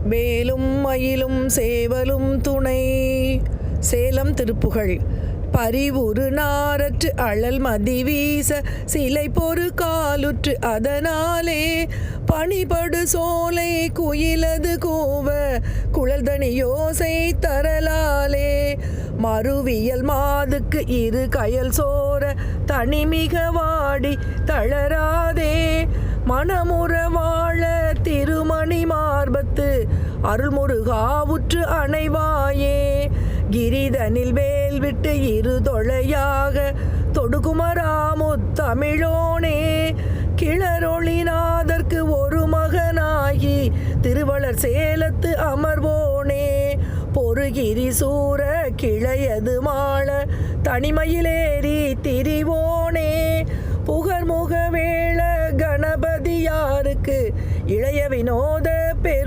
வேலும் மயிலும் சேவலும் துணை. சேலம் திருப்புகழ். பரிவுறு நாரற்று அழல் மதி வீச சிலை பொறு காலுற்று அதனாலே பணிபடு சோலை குயிலது கூவ குழல்தனி யோசை தரலாலே மறுவியல் மாதுக்கு இரு கயல் சோர தனிமிக வாடி தளராதே மனமுற வாழ திருமணி மார்பத்து அருள்முருகாவுற்று அணைவாயே கிரிதனில் வேல் விட்டு இரு தொழையாக தொடுகுமராமுத்தமிழோனே கிளரொளிநாதற்கு ஒரு மகனாகி திருவளர் சேலத்து அமர்வோனே பொறுகிரி சூர கிளையது மாள தனிமையிலேறி திரிவோனே புகர்முக வேள கணபதியாருக்கு இளைய வினோத பெரு